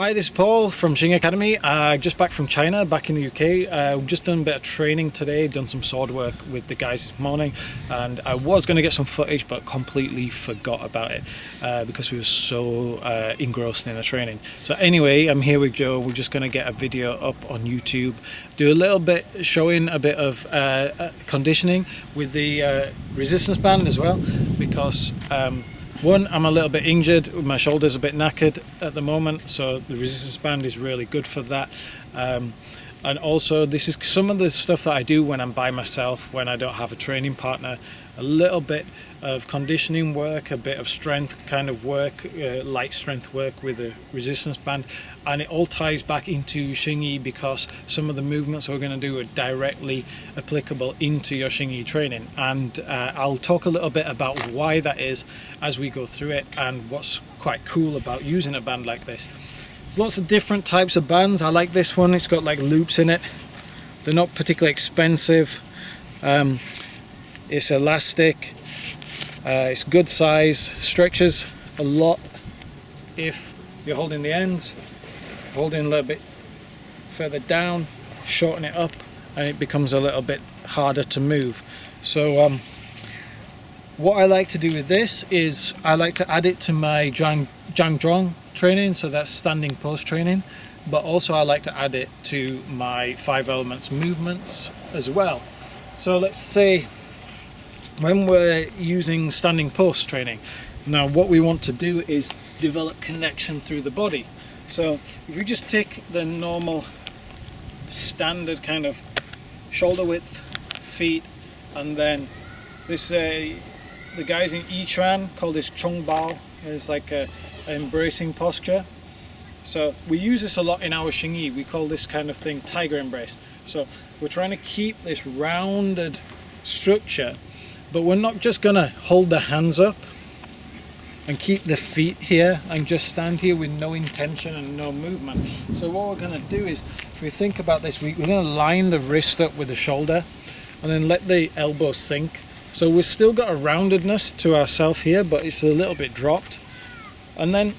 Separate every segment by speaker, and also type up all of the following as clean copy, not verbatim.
Speaker 1: Hi, this is Paul from Xing Academy. Just back from China, back in the UK. We've just done a bit of training today, done some sword work with the guys this morning, and I was going to get some footage but completely forgot about it because we were so engrossed in the training. So anyway, I'm here with Joe. We're just going to get a video up on YouTube, do a little bit showing a bit of conditioning with the resistance band as well, because one, I'm a little bit injured, my shoulder's a bit knackered at the moment, so the resistance band is really good for that. And also, this is some of the stuff that I do when I'm by myself, when I don't have a training partner. A little bit of conditioning work, a bit of strength kind of work, light strength work with the resistance band. And it all ties back into Xing Yi because some of the movements we're going to do are directly applicable into your Xing Yi training. And I'll talk a little bit about why that is as we go through it and what's quite cool about using a band like this. There's lots of different types of bands. I like this one. It's got like loops in it. They're not particularly expensive. It's elastic. It's good size. Stretches a lot if you're holding the ends. Holding a little bit further down, shorten it up, and it becomes a little bit harder to move. So what I like to do with this is I like to add it to my Zhang training, so that's standing pose training, but also I like to add it to my 5 elements movements as well. So let's say when we're using standing pose training, now what we want to do is develop connection through the body. So if you just take the normal standard kind of shoulder width, feet, and then this the guys in Xing Yi Chuan call this Chong Bao. It's like an embracing posture. So we use this a lot in our Xing Yi. We call this kind of thing tiger embrace. So we're trying to keep this rounded structure, but we're not just going to hold the hands up and keep the feet here and just stand here with no intention and no movement. So what we're going to do is, if we think about this, we're going to line the wrist up with the shoulder and then let the elbow sink. So we've still got a roundedness to ourselves here, but it's a little bit dropped. And then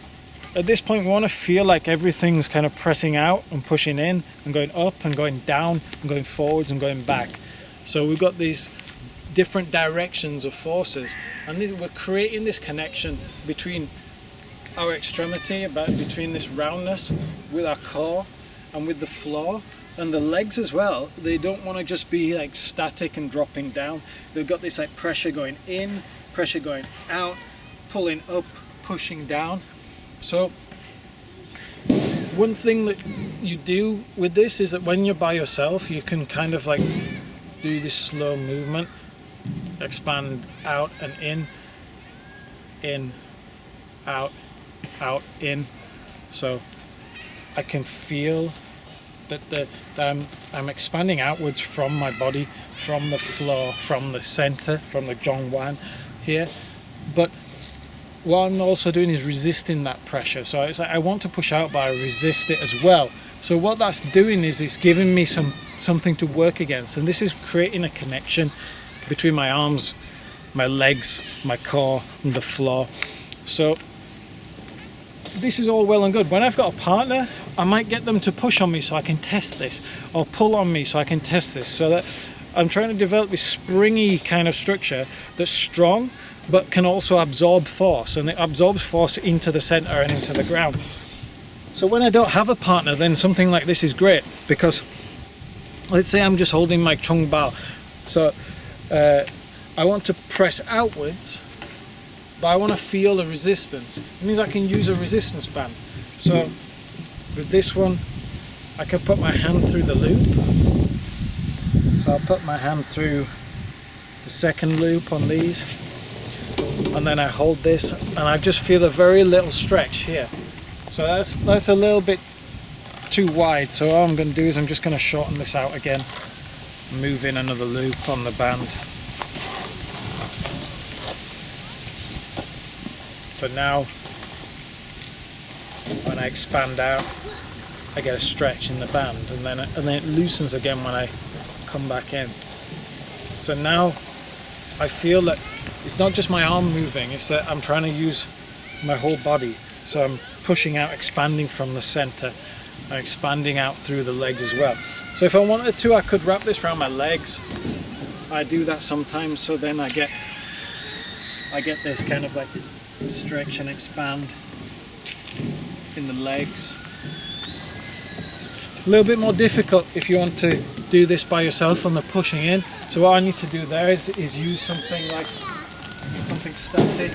Speaker 1: at this point, we want to feel like everything's kind of pressing out and pushing in and going up and going down and going forwards and going back. So we've got these different directions of forces, and we're creating this connection between our extremity, between this roundness with our core and with the floor. And the legs as well, they don't want to just be like static and dropping down. They've got this like pressure going in, pressure going out, pulling up, pushing down. So one thing that you do with this is that when you're by yourself, you can kind of like do this slow movement, expand out and in, out, in. So I can feel that I'm expanding outwards from my body, from the floor, from the center, from the Zhongwan here. But what I'm also doing is resisting that pressure. So it's like I want to push out, but I resist it as well. So what that's doing is it's giving me something to work against. And this is creating a connection between my arms, my legs, my core, and the floor. So this is all well and good. When I've got a partner, I might get them to push on me so I can test this, or pull on me so I can test this, so that I'm trying to develop this springy kind of structure that's strong but can also absorb force, and it absorbs force into the center and into the ground. So when I don't have a partner, then something like this is great, because let's say I'm just holding my Chong Bao. So I want to press outwards, but I want to feel the resistance. It means I can use a resistance band. So with this one, I can put my hand through the loop. So I'll put my hand through the second loop on these, and then I hold this, and I just feel a very little stretch here. So that's a little bit too wide. So all I'm going to do is I'm just going to shorten this out again, move in another loop on the band. So now, when I expand out, I get a stretch in the band, and then it loosens again when I come back in. So now I feel that it's not just my arm moving; it's that I'm trying to use my whole body. So I'm pushing out, expanding from the center, and expanding out through the legs as well. So if I wanted to, I could wrap this around my legs. I do that sometimes, so then I get this kind of like stretch and expand in the legs. A little bit more difficult if you want to do this by yourself on the pushing in. So what I need to do there is use something static.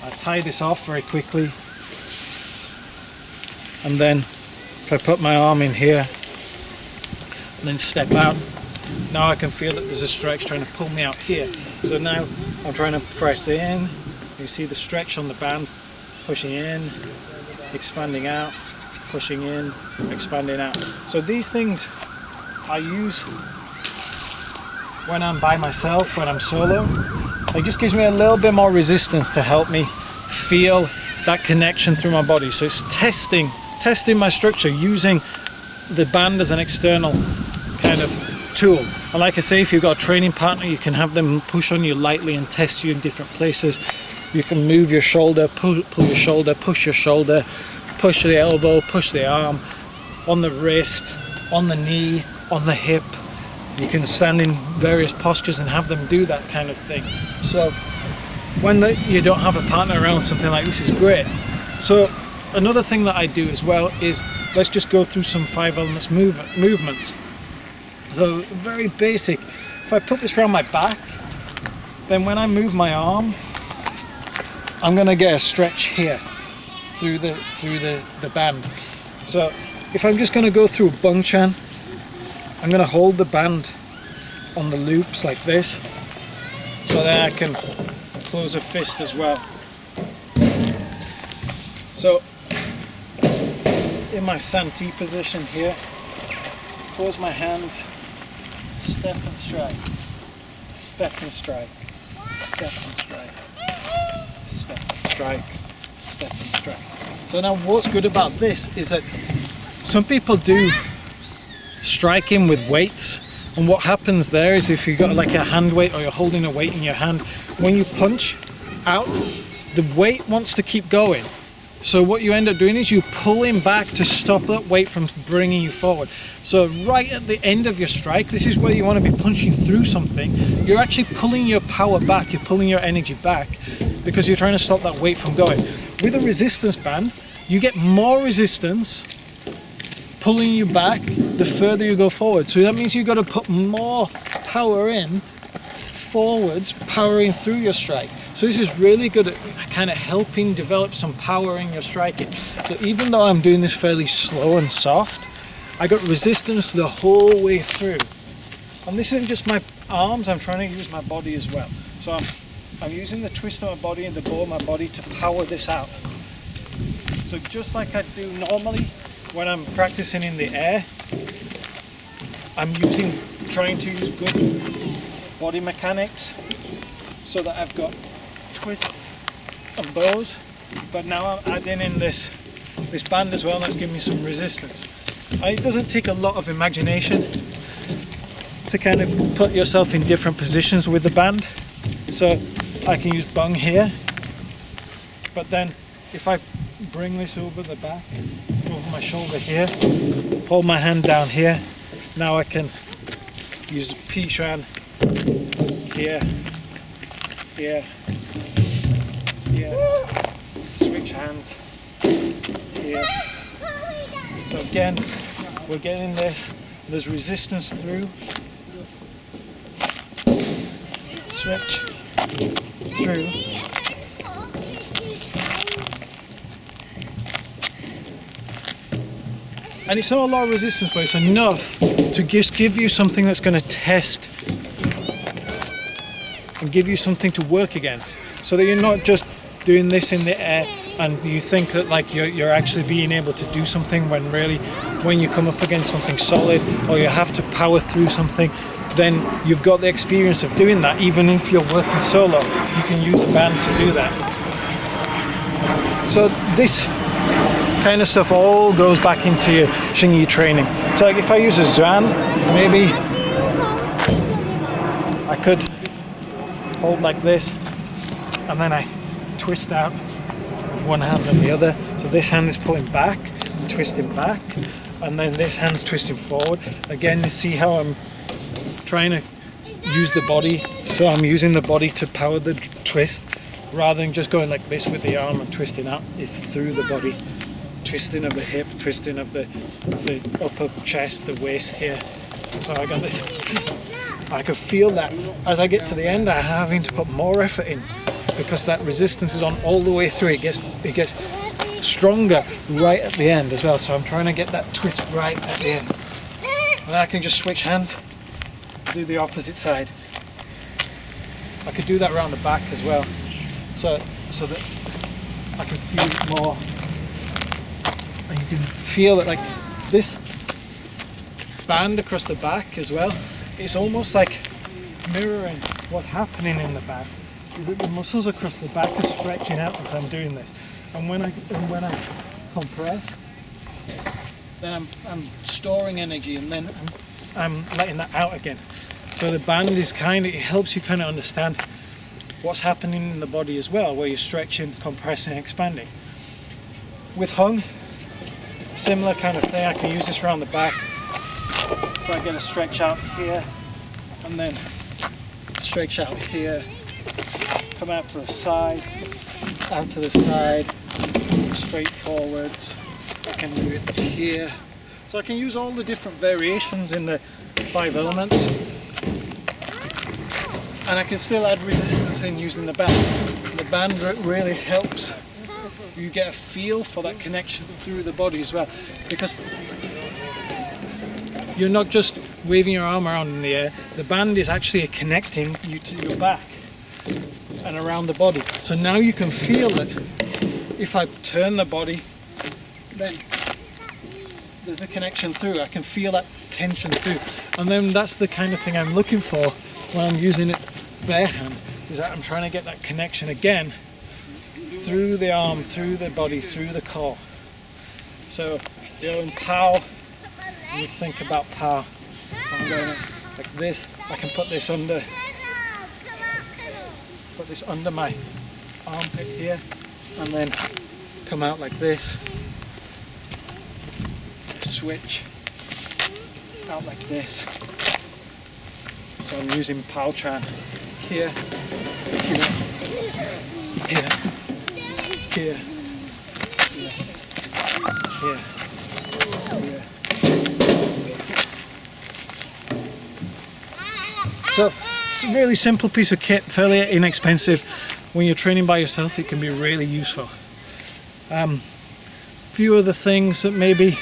Speaker 1: I tie this off very quickly, and then if I put my arm in here and then step out, now I can feel that there's a stretch trying to pull me out here. So now I'm trying to press in. You see the stretch on the band, pushing in, expanding out, pushing in, expanding out. So these things I use when I'm by myself, when I'm solo. It just gives me a little bit more resistance to help me feel that connection through my body. So it's testing my structure using the band as an external kind of tool. And like I say, if you've got a training partner, you can have them push on you lightly and test you in different places. You can move your shoulder, pull your shoulder, push your shoulder, push the elbow, push the arm, on the wrist, on the knee, on the hip. You can stand in various postures and have them do that kind of thing. So when you don't have a partner around, something like this is great. So another thing that I do as well is, let's just go through some 5 elements movements. So very basic. If I put this around my back, then when I move my arm, I'm going to get a stretch here through the band. So if I'm just going to go through Bung Chan, I'm going to hold the band on the loops like this, so then I can close a fist as well. So in my Santee position here, close my hands, step and strike, step and strike, step and strike, step and strike, step and strike. So now what's good about this is that some people do striking with weights, and what happens there is, if you've got like a hand weight or you're holding a weight in your hand, when you punch out, the weight wants to keep going. So what you end up doing is you pulling back to stop that weight from bringing you forward. So right at the end of your strike, this is where you want to be punching through something. You're actually pulling your power back, you're pulling your energy back, because you're trying to stop that weight from going. With a resistance band, you get more resistance pulling you back the further you go forward. So that means you've got to put more power in forwards, powering through your strike. So this is really good at kind of helping develop some power in your striking. So even though I'm doing this fairly slow and soft, I got resistance the whole way through. And this isn't just my arms, I'm trying to use my body as well. So I'm using the twist of my body and the bow of my body to power this out. So just like I do normally when I'm practicing in the air, I'm trying to use good body mechanics so that I've got twists and bows, but now I'm adding in this band as well, and that's giving me some resistance. And it doesn't take a lot of imagination to kind of put yourself in different positions with the band. So I can use bung here, but then if I bring this over the back, over my shoulder here, hold my hand down here, now I can use Pi Chuan here, here, here, switch hands here. So again, we're getting this, there's resistance through, switch, through. And it's not a lot of resistance, but it's enough to just give you something that's going to test and give you something to work against, so that you're not just doing this in the air and you think that like you're actually being able to do something, when really when you come up against something solid or you have to power through something, then you've got the experience of doing that. Even if you're working solo, you can use a band to do that. So this kind of stuff all goes back into your Xing Yi training. So like if I use a Zhuan, maybe I could hold like this, and then I twist out with one hand and the other. So this hand is pulling back and twisting back, and then this hand's twisting forward. Again, you see how I'm trying to use the body, so I'm using the body to power the twist rather than just going like this with the arm and twisting out. It's through the body, twisting of the hip, twisting of the upper chest, the waist here. So I got this. I could feel that as I get to the end, I'm having to put more effort in because that resistance is on all the way through. It gets stronger right at the end as well. So I'm trying to get that twist right at the end. And then I can just switch hands, do the opposite side. I could do that around the back as well, so that I can feel it more. And you can feel that, like this band across the back as well. It's almost like mirroring what's happening in the back. Is that the muscles across the back are stretching out as I'm doing this, and when I compress, then I'm storing energy, and then I'm letting that out again. So the band is it helps you kind of understand what's happening in the body as well, where you're stretching, compressing, expanding. With hung, similar kind of thing. I can use this around the back. So I get a stretch out here, and then stretch out here, come out to the side, straight forwards. I can do it here. So I can use all the different variations in the 5 elements. And I can still add resistance in using the band. The band really helps you get a feel for that connection through the body as well, because you're not just waving your arm around in the air. The band is actually connecting you to your back and around the body. So now you can feel that if I turn the body, then there's a connection through. I can feel that tension through. And then that's the kind of thing I'm looking for when I'm using it bare hand, is that I'm trying to get that connection again through the arm, through the body, through the core. So, in pow, you think about pow. So I'm going like this. I can put this under my armpit here, and then come out like this. Switch out like this. So I'm using Pao Chan here, here, here, here, here, here, here. So it's a really simple piece of kit, fairly inexpensive. When you're training by yourself, it can be really useful. Few other things that maybe,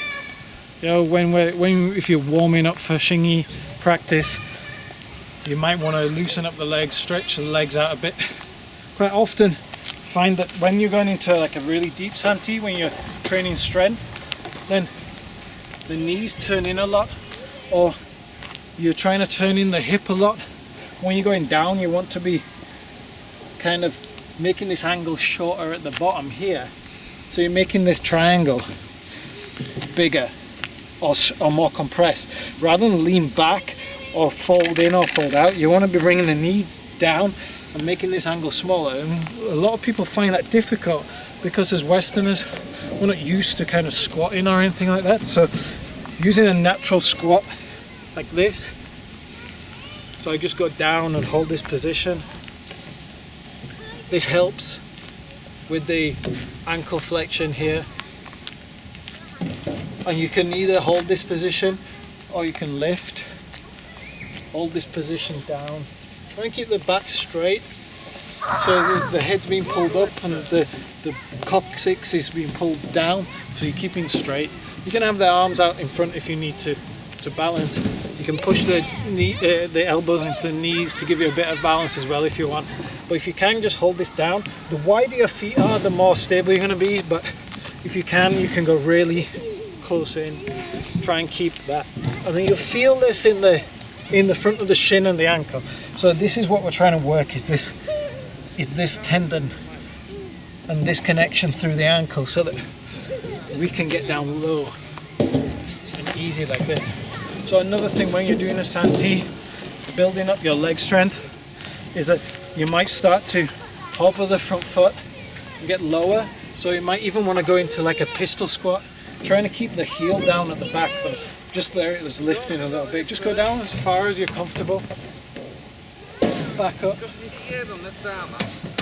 Speaker 1: if you're warming up for Xing Yi practice, you might want to loosen up the legs, stretch the legs out a bit. Quite often find that when you're going into like a really deep Santi, when you're training strength, then the knees turn in a lot, or you're trying to turn in the hip a lot. When you're going down, you want to be kind of making this angle shorter at the bottom here. So you're making this triangle bigger or more compressed. Rather than lean back or fold in or fold out, you want to be bringing the knee down and making this angle smaller. And a lot of people find that difficult because as Westerners, we're not used to kind of squatting or anything like that. So using a natural squat like this, so I just go down and hold this position. This helps with the ankle flexion here. And you can either hold this position or you can lift. Hold this position down. Try and keep the back straight. So the head's being pulled up and the coccyx is being pulled down. So you're keeping straight. You can have the arms out in front if you need to balance. You can push the elbows into the knees to give you a bit of balance as well if you want. But if you can, just hold this down. The wider your feet are, the more stable you're going to be. But if you can go really close in. Try and keep that. And then you'll feel this in the front of the shin and the ankle. So this is what we're trying to work, is this tendon and this connection through the ankle, so that we can get down low and easy like this. So another thing when you're doing a Santi, building up your leg strength, is that you might start to hover the front foot and get lower, So you might even want to go into like a pistol squat, trying to keep the heel down at the back. So just there, it was lifting a little bit. Just go down as far as you're comfortable. Back up.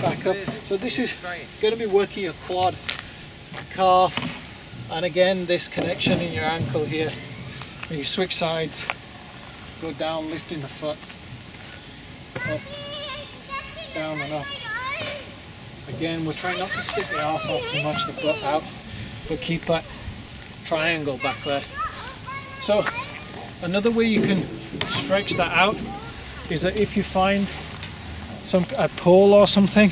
Speaker 1: Back up. So this is going to be working your quad, calf, and again this connection in your ankle here. When you switch sides, go down, lifting the foot, up, down and up. Again, we're trying not to stick the arse out too much, the butt out, but keep that triangle back there. So another way you can stretch that out is that if you find a pole or something,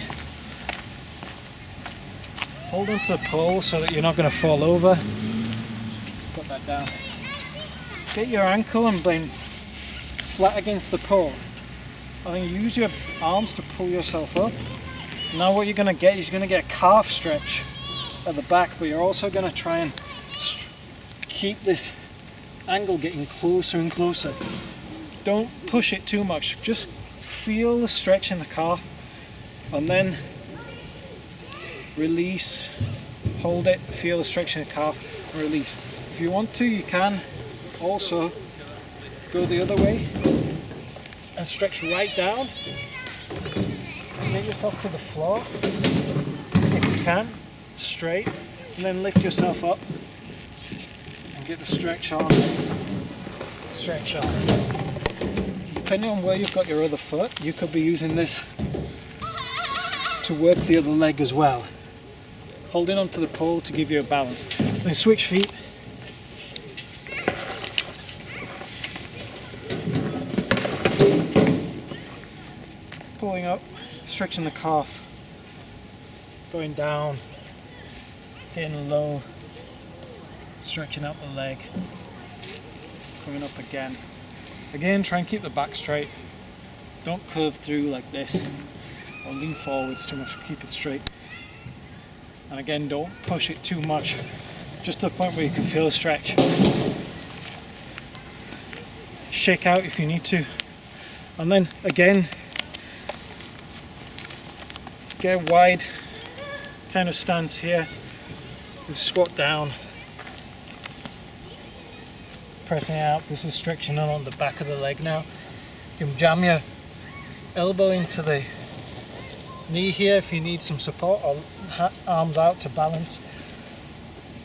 Speaker 1: hold onto the pole so that you're not going to fall over. Just put that down. Get your ankle and bring flat against the pole. And then use your arms to pull yourself up. Now what you're going to get is you're going to get a calf stretch at the back, but you're also going to try and keep this angle getting closer and closer. Don't push it too much. Just feel the stretch in the calf and then release. Hold it, feel the stretch in the calf and release. If you want to, you can also go the other way and stretch right down. Get yourself to the floor if you can, straight, and then lift yourself up and get the stretch on. Stretch on. Depending on where you've got your other foot, you could be using this to work the other leg as well. Holding onto the pole to give you a balance. Then switch feet. Pulling up, stretching the calf, going down, getting low, stretching out the leg, coming up again. Again, try and keep the back straight. Don't curve through like this or lean forwards too much, keep it straight. And again, don't push it too much, just to the point where you can feel a stretch. Shake out if you need to. And then again, get a wide kind of stance here. You squat down, pressing out. This is stretching on the back of the leg now. You can jam your elbow into the knee here if you need some support, or arms out to balance.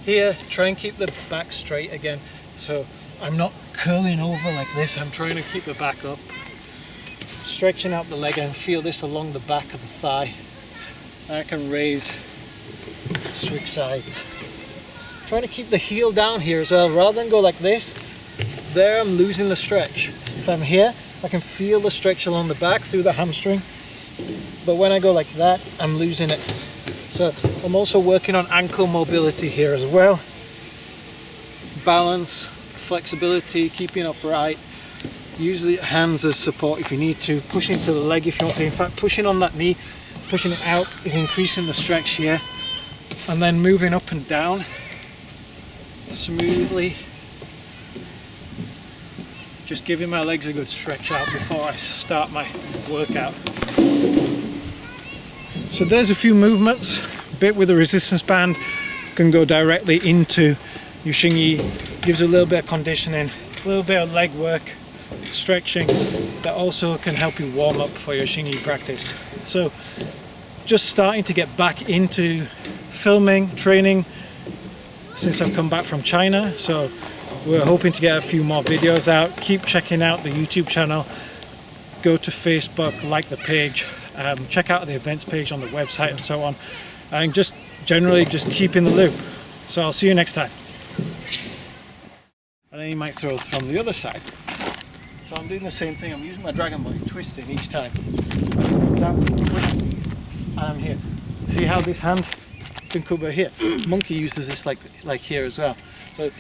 Speaker 1: Here, try and keep the back straight again. So I'm not curling over like this, I'm trying to keep the back up. Stretching out the leg and feel this along the back of the thigh. I can raise, switch sides. Trying to keep the heel down here as well, rather than go like this. There I'm losing the stretch. If I'm here, I can feel the stretch along the back through the hamstring. But when I go like that, I'm losing it. So I'm also working on ankle mobility here as well. Balance, flexibility, keeping upright. Use the hands as support if you need to. Push into the leg if you want to. In fact, pushing on that knee, pushing it out is increasing the stretch here. And then moving up and down smoothly. Just giving my legs a good stretch out before I start my workout. So there's a few movements. A bit with the resistance band can go directly into your Xing Yi. Gives a little bit of conditioning, a little bit of leg work, stretching that also can help you warm up for your Xing Yi practice. So just starting to get back into filming, training since I've come back from China. So we're hoping to get a few more videos out. Keep checking out the YouTube channel. Go to Facebook, like the page, check out the events page on the website and so on. And just generally just keep in the loop. So I'll see you next time. And then you might throw from the other side. So I'm doing the same thing. I'm using my dragon body, twisting each time. And I'm here. See how this hand can cover here? Monkey uses this like here as well. So